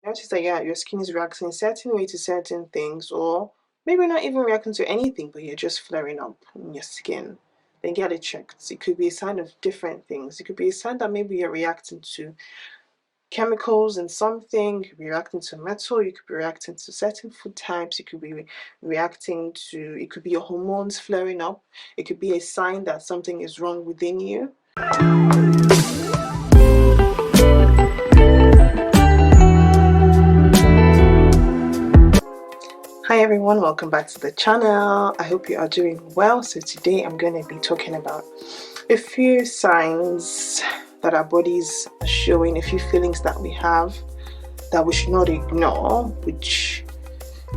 Notice that your skin is reacting a certain way to certain things, or maybe not even reacting to anything, but you're just flaring up in your skin, then get it checked. It could be a sign of different things. It could be a sign that maybe you're reacting to chemicals in something. You could be reacting to metal. You could be reacting to certain food types. You could be reacting to, it could be your hormones flaring up. It could be a sign that something is wrong within you. Hi everyone, welcome back to the channel. I hope you are doing well. So today I'm going to be talking about a few signs that our bodies are showing, a few feelings that we have that we should not ignore, which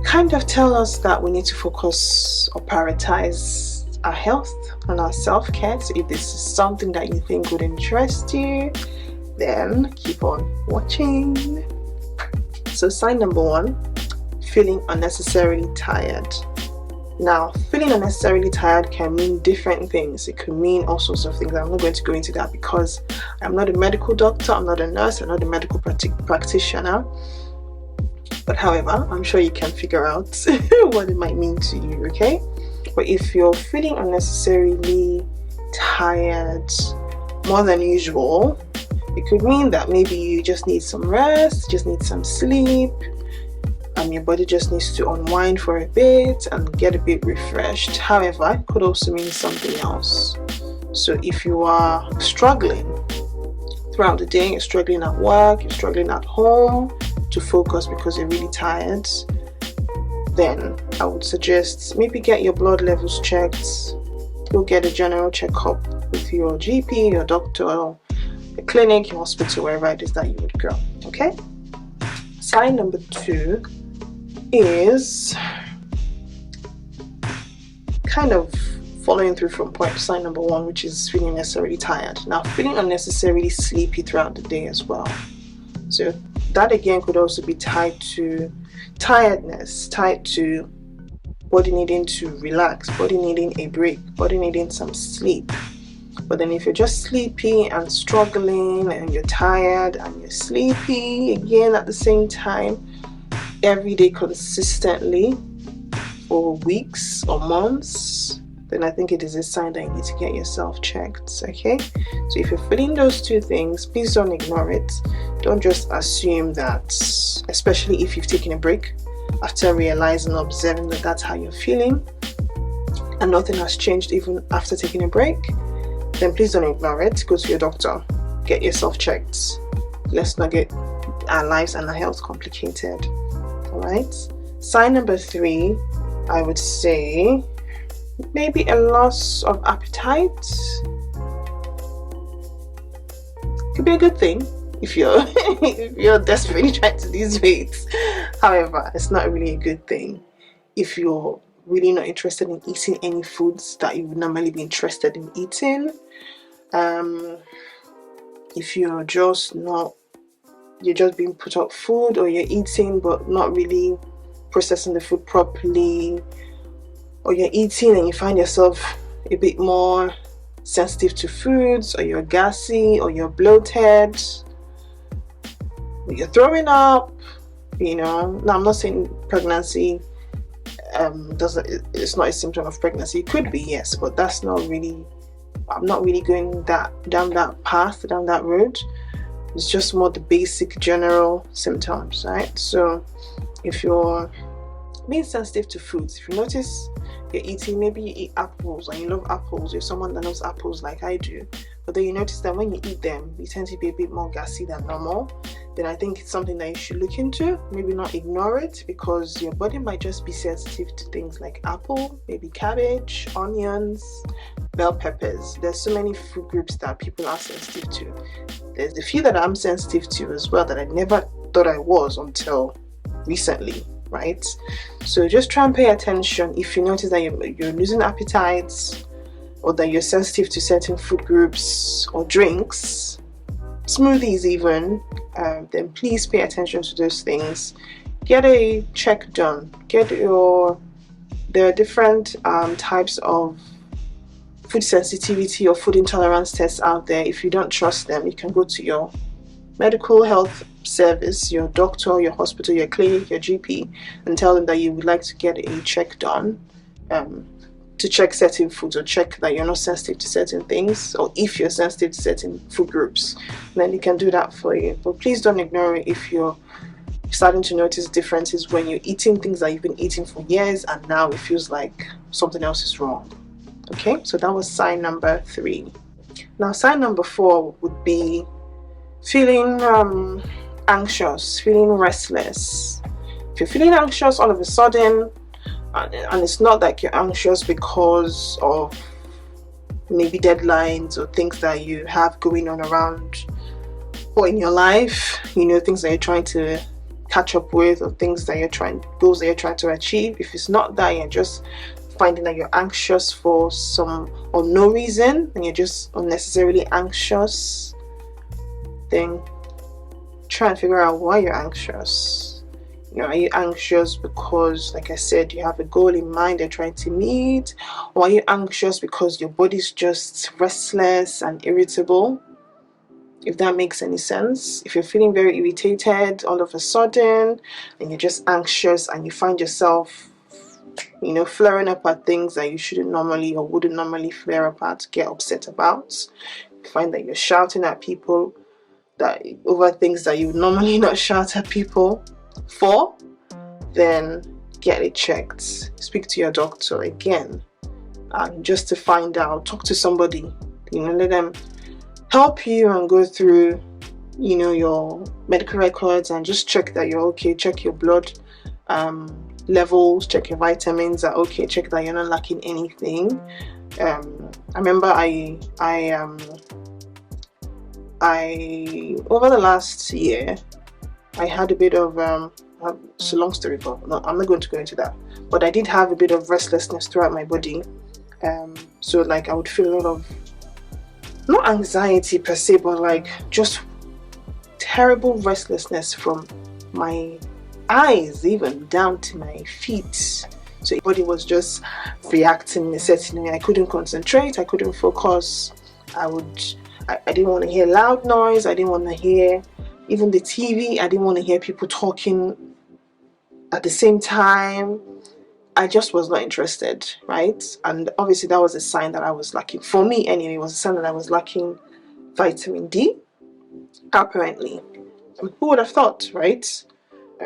kind of tell us that we need to focus or prioritize our health and our self-care. So if this is something that you think would interest you, then keep on watching. So sign number one, feeling unnecessarily tired. Now, feeling unnecessarily tired can mean different things. It could mean all sorts of things. I'm not going to go into that because I'm not a medical doctor, I'm not a nurse, I'm not a medical practitioner. But however, I'm sure you can figure out what it might mean to you, okay? But if you're feeling unnecessarily tired more than usual, it could mean that maybe you just need some rest, just need some sleep. Your body just needs to unwind for a bit and get a bit refreshed. However, it could also mean something else. So if you are struggling throughout the day, you're struggling at work, you're struggling at home to focus because you're really tired, then I would suggest maybe get your blood levels checked. Go get a general checkup with your GP, your doctor, or the clinic, your hospital, wherever it is that you would go. Okay? Sign number two is kind of following through from sign number one, which is feeling unnecessarily tired. Now, feeling unnecessarily sleepy throughout the day as well. So that again could also be tied to tiredness, tied to body needing to relax, body needing a break, body needing some sleep. But then if you're just sleepy and struggling and you're tired and you're sleepy again at the same time, every day consistently for weeks or months, then I think it is a sign that you need to get yourself checked. Okay, so if you're feeling those two things, please don't ignore it. Don't just assume that, especially if you've taken a break after realizing and observing that that's how you're feeling and nothing has changed even after taking a break, then please don't ignore it. Go to your doctor, get yourself checked. Let's not get our lives and our health complicated. Alright, sign number three, I would say maybe a loss of appetite. Could be a good thing if you're if you're desperately trying to lose weight. However, it's not really a good thing if you're really not interested in eating any foods that you would normally be interested in eating. If you're just being put up food, or you're eating but not really processing the food properly, or you're eating and you find yourself a bit more sensitive to foods, or you're gassy, or you're bloated, or you're throwing up, Now, I'm not saying pregnancy it's not a symptom of pregnancy. It could be, yes, but that's not really, I'm not really going down that road. It's just more the basic general symptoms, right? So if you're being sensitive to foods, if you notice you're eating, maybe you eat apples and you love apples, you're someone that loves apples like I do, but then you notice that when you eat them, you tend to be a bit more gassy than normal, then I think it's something that you should look into. Maybe not ignore it, because your body might just be sensitive to things like apple, maybe cabbage, onions, bell peppers. There's so many food groups that people are sensitive to. There's a few that I'm sensitive to as well that I never thought I was until recently, right? So just try and pay attention if you notice that you're losing appetite, or that you're sensitive to certain food groups or drinks, smoothies even, then please pay attention to those things. Get a check done. There are different types of food sensitivity or food intolerance tests out there. If you don't trust them, you can go to your medical health service, your doctor, your hospital, your clinic, your GP, and tell them that you would like to get a check done, to check certain foods, or check that you're not sensitive to certain things, or if you're sensitive to certain food groups, then they can do that for you. But please don't ignore it if you're starting to notice differences when you're eating things that you've been eating for years and now it feels like something else is wrong. Okay, so that was sign number 3. Now sign number 4 would be feeling anxious, feeling restless. If you're feeling anxious all of a sudden, and it's not like you're anxious because of maybe deadlines or things that you have going on around or in your life, things that you're trying to catch up with, or goals that you're trying to achieve. If it's not that, you're just finding that you're anxious for some or no reason, and you're just unnecessarily anxious, then try and figure out why you're anxious. Are you anxious because, like I said, you have a goal in mind you're trying to meet? Or are you anxious because your body's just restless and irritable? If that makes any sense. If you're feeling very irritated all of a sudden and you're just anxious and you find yourself, flaring up at things that you shouldn't normally or wouldn't normally flare up at, get upset about. You find that you're shouting at people over things that you would normally not shout at people for, then get it checked. Speak to your doctor again, just to find out. Talk to somebody, let them help you and go through, your medical records and just check that you're okay. Check your blood levels, check your vitamins are okay, check that you're not lacking anything. I remember I over the last year I had a bit of it's a long story, but no, I'm not going to go into that. But I did have a bit of restlessness throughout my body. So like I would feel a lot of, not anxiety per se, but like just terrible restlessness from my eyes even down to my feet. So my body was just reacting in a certain way. I couldn't concentrate, I couldn't focus. I didn't want to hear loud noise, I didn't want to hear even the TV, I didn't want to hear people talking at the same time. I just was not interested, right? And obviously that was a sign that I was lacking. For me anyway, it was a sign that I was lacking vitamin D, apparently. Who would have thought, right?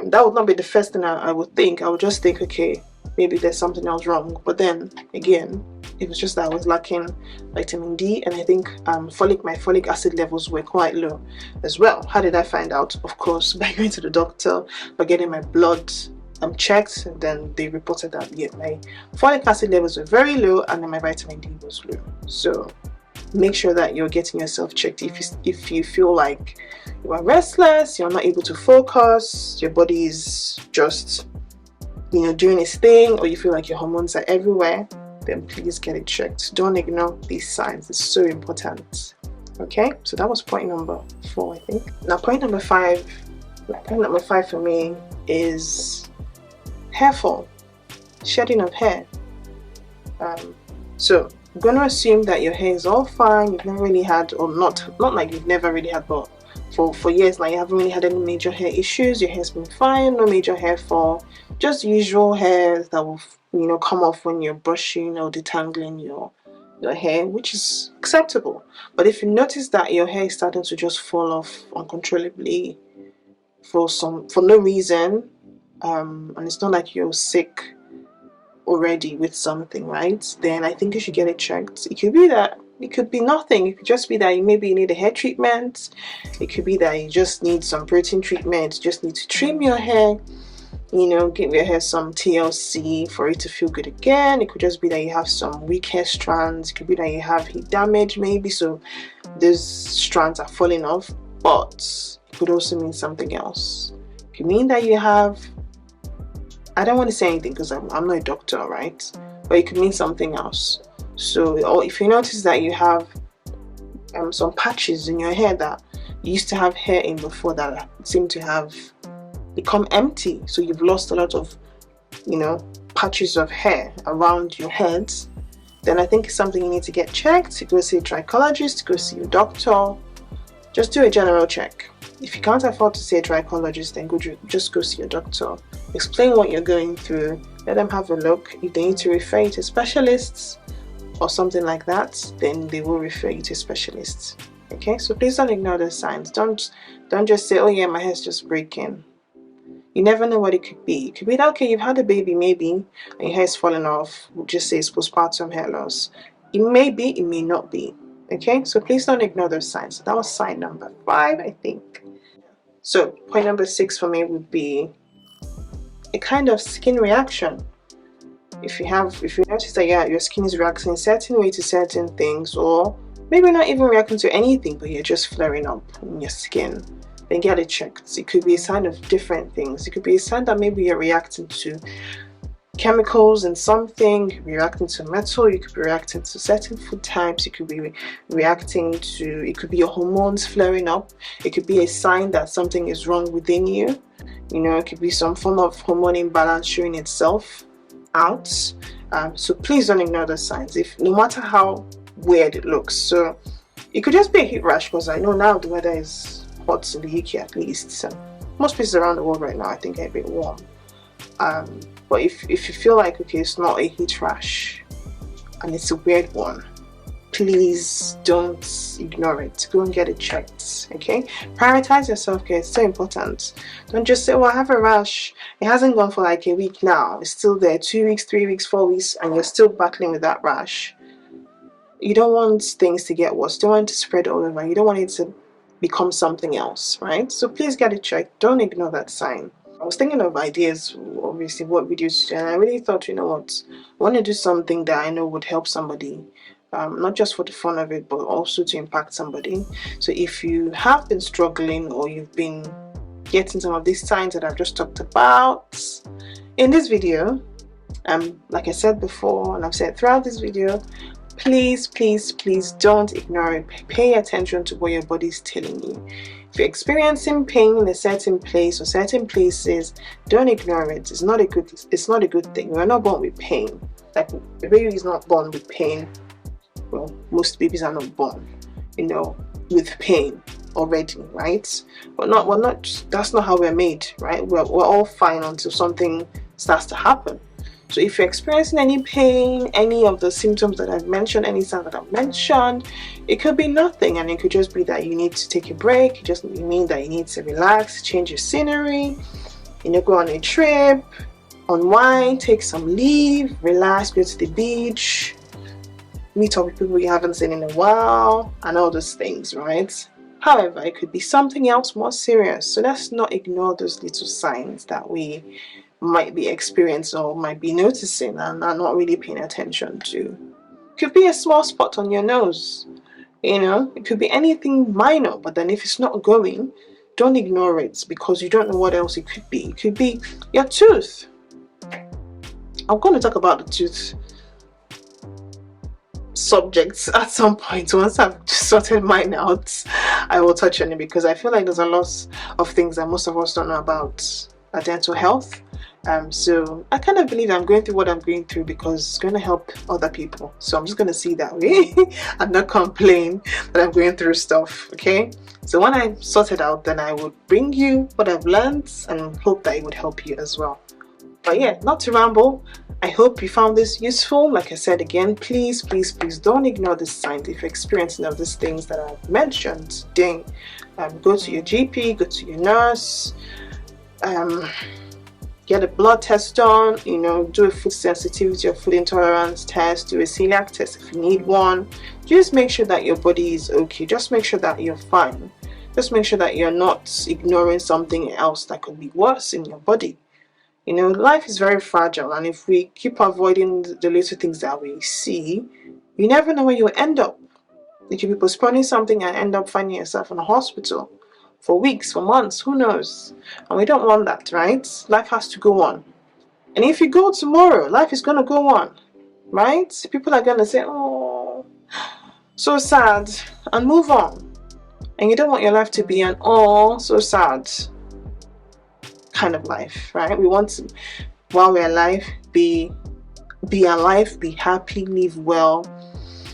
That would not be the first thing I would think. I would just think, okay, maybe there's something else wrong. But then again, it was just that I was lacking vitamin D, and I think my folic acid levels were quite low as well. How did I find out? Of course, by going to the doctor, by getting my blood checked, and then they reported that my folic acid levels were very low and then my vitamin D was low. So make sure that you're getting yourself checked if you feel like you are restless, you're not able to focus, your body is just doing its thing, or you feel like your hormones are everywhere, then please get it checked. Don't ignore these signs. It's so important. Okay, so that was point number 4, I think. Now point number 5 for me is hair fall, shedding of hair. So I'm going to assume that your hair is all fine. You've never really had, or not like you've never really had, but for years now you haven't really had any major hair issues. Your hair's been fine, no major hair fall, just usual hair that will come off when you're brushing or detangling your hair, which is acceptable. But if you notice that your hair is starting to just fall off uncontrollably for no reason, and it's not like you're sick already with something, right? Then I think you should get it checked. It could be that, it could be nothing. It could just be that you need a hair treatment. It could be that you just need some protein treatment. You just need to trim your hair, give your hair some TLC for it to feel good again. It could just be that you have some weak hair strands. It could be that you have heat damage maybe, so those strands are falling off. But it could also mean something else. It could mean that you have, I don't want to say anything because I'm not a doctor, right? But it could mean something else. So, or if you notice that you have some patches in your hair that you used to have hair in before that seem to have become empty, so you've lost a lot of patches of hair around your head, then I think it's something you need to get checked. To go see a trichologist, to go see your doctor, just do a general check. If you can't afford to see a trichonologist, then just go see your doctor. Explain what you're going through. Let them have a look. If they need to refer you to specialists or something like that, then they will refer you to specialists. Okay, so please don't ignore those signs. Don't just say, oh yeah, my hair's just breaking. You never know what it could be. It could be that, okay, you've had a baby maybe, and your hair is falling off. We'll just say it's postpartum hair loss. It may be, it may not be. Okay, so please don't ignore those signs. So that was sign number 5, I think. So point number 6 for me would be a kind of skin reaction. If you notice that your skin is reacting a certain way to certain things, or maybe not even reacting to anything, but you're just flaring up in your skin, then get it checked. It could be a sign of different things. It could be a sign that maybe you're reacting to chemicals in something, you could be reacting to metal, you could be reacting to certain food types, you could be reacting to, it could be your hormones flaring up, it could be a sign that something is wrong within you. You know, it could be some form of hormone imbalance showing itself out. So please don't ignore the signs, no matter how weird it looks. So it could just be a heat rash, because I know now the weather is hot in the UK at least. So most places around the world right now I think are a bit warm. But if you feel like, okay, it's not a heat rash and it's a weird one, please don't ignore it. Go and get it checked. Okay, prioritize your self-care. It's so important. Don't just say, well, I have a rash, it hasn't gone for like a week now, it's still there, 2 weeks, 3 weeks, 4 weeks, and you're still battling with that rash. You don't want things to get worse. You don't want it to spread all over. You don't want it to become something else, right? So please get it checked. Don't ignore that sign. I was thinking of ideas, obviously, what videos, and I really thought, you know what, I want to do something that I know would help somebody, not just for the fun of it, but also to impact somebody. So if you have been struggling, or you've been getting some of these signs that I've just talked about in this video, like I said before, and I've said throughout this video, please don't ignore it. Pay attention to what your body is telling you. If you're experiencing pain in a certain place or certain places, don't ignore it. It's not a good thing. We're not born with pain. Like, the baby is not born with pain. Well, most babies are not born, you know, with pain already, right? We're not. That's not how we're made, right? We're all fine until something starts to happen. So if you're experiencing any pain, any of the symptoms that I've mentioned, any signs that I've mentioned, it could be nothing, and it could just be that you need to take a break. It just mean that you need to relax, change your scenery, you know, go on a trip, unwind, take some leave, relax, go to the beach, meet up with people you haven't seen in a while, and all those things, right? However, it could be something else more serious. So let's not ignore those little signs that we might be experiencing or might be noticing and are not really paying attention to. It could be a small spot on your nose, you know, it could be anything minor, but then if it's not going, don't ignore it, because you don't know what else it could be. It could be your tooth. I'm going to talk about the tooth subjects at some point. Once I've sorted mine out, I will touch on it, because I feel like there's a lot of things that most of us don't know about dental health. So I kind of believe I'm going through what I'm going through because it's going to help other people. So I'm just going to see that way and not complain that I'm going through stuff. Okay, so when I sort it out, then I would bring you what I've learned and hope that it would help you as well. But yeah, not to ramble, I hope you found this useful. Like I said again, please don't ignore the signs. If you're experiencing of these things that I've mentioned today, go to your GP, go to your nurse, get a blood test done, you know, do a food sensitivity or food intolerance test, do a celiac test if you need one. Just make sure that your body is okay. Just make sure that you're fine. Just make sure that you're not ignoring something else that could be worse in your body. You know, life is very fragile, and if we keep avoiding the little things that we see, you never know where you'll end up. You could be postponing something and end up finding yourself in a hospital for weeks, for months, who knows? And we don't want that, right? Life has to go on. And if you go tomorrow, life is going to go on, right? People are going to say, oh, so sad, and move on. And you don't want your life to be an oh, so sad kind of life, right? We want to, while we're alive, be alive, be happy, live well,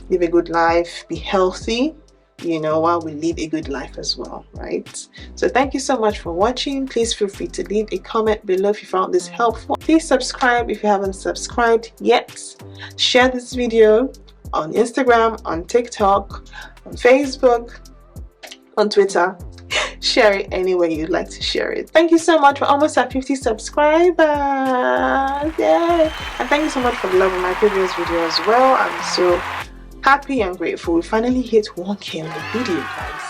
live a good life, be healthy, while we live a good life as well, right? So thank you so much for watching. Please feel free to leave a comment below if you found this helpful. Please subscribe if you haven't subscribed yet. Share this video on Instagram, on TikTok, on Facebook, on Twitter. Share it any way you'd like to share it. Thank you so much. We're almost at 50 subscribers. Yay! And thank you so much for the love of my previous video as well. I'm so happy and grateful. We finally hit 1K on the video, guys.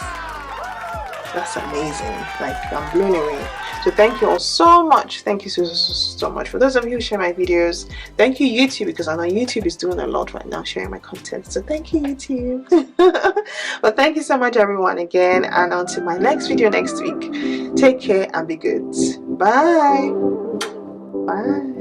That's amazing. Like, I'm blown away. So thank you all so much. Thank you so much. For those of you who share my videos, thank you YouTube, because I know YouTube is doing a lot right now sharing my content. So thank you YouTube. Well, thank you so much everyone again, and until my next video next week, take care and be good. Bye. Bye.